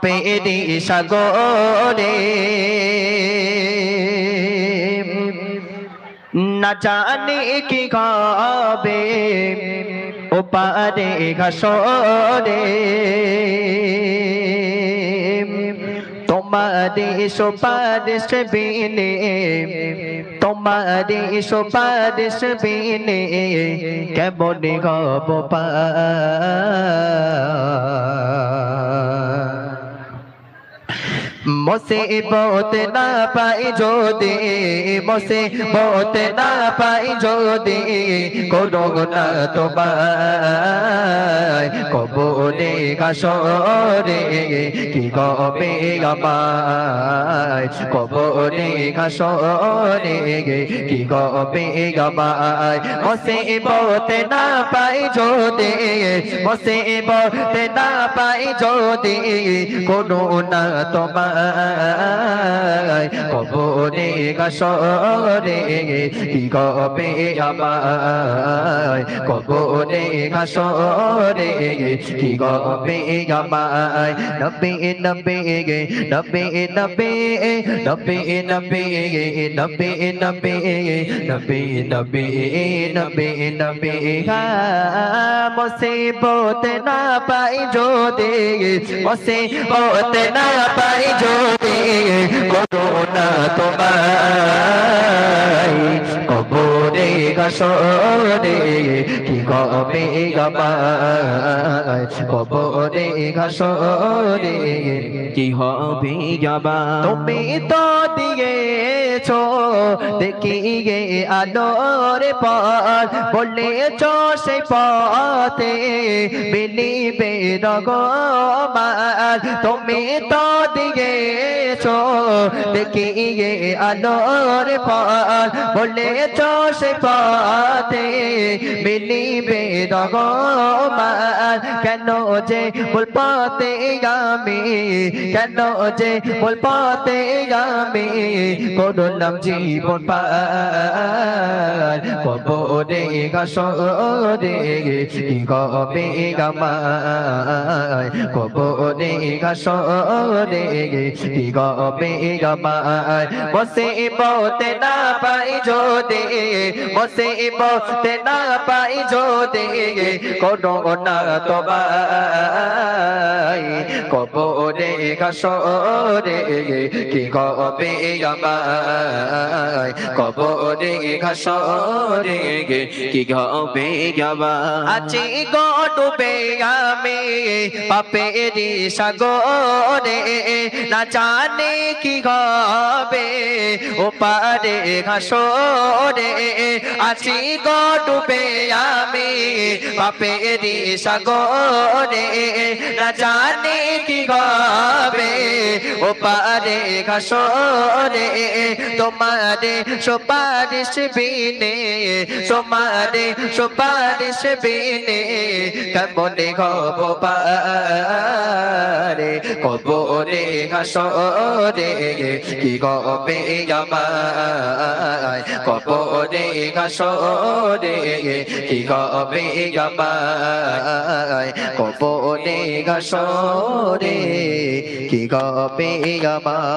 পাপেরি সাগরে না জানি কি হবে ওপারে ঘাসরে তোমারে সুপারিশ বিনে তোমারে সুপারিশ বিনে কেমন হব মুসিবত না পাই যদি মুসিবত না পাই যদি করুণা তোমায় কবরে ঘাসরে কি হবে আমায় কবরে ঘাসরে কি হবে আমায় মুসিবত না পাই যদি মুসিবত না পাই যদি করুণা তোমায় কবরে ঘাসরে কি হবে আমায় কবরে ঘাসরে কি হবে আমায় নবে নবে নবে নবে নবে নবে নবে নবে নবে নবে নবে নবে মুসিবত না পাই যদি মুসিবত না পাই যদি করুণা তোমায় কবরে ঘাসরে কি হবে আমায় কবরে ঘাসরে কি হবে আমায় তুমি তো দিয়েছো দেখিয়ে আলোর পথ বলেছো সেই পথে মিলিবে রহমান তুমি তো দিয়েছো দেখিয়ে আলোর পথ বলেছো সেই পথে মিলিবে রহমান কেন যে ভুল পথে আমি কেন যে ভুল পথে আমি করলাম জীবন পার কবরে ঘাসরে কি হবে আমায় কবরে ঘাসরে কি হবে আমায় মুসিবত না পাই যদি মুসিবত না পাই যদি করুণা তোমায় কবরে ঘাসরে কি হবে আমায় কবরে ঘাসরে কি হবে আমায় আছি গো ডুবে আমি পাপেরি সাগরে না জানি কি হবে ওপারে ঘাসরে আছি গো ডুবে আমি পাপেরি সাগরে না জানি কি হবে ওপারে ঘাসরে তোমারে সুপারিশ বিনে তোমারে সুপারিশ বিনে কেমন হব পারে কবরে ঘাসরে কি হবে আমায় কবরে ঘাসরে কি হবে আমায় কবরে ঘাসরে কি হবে আমায়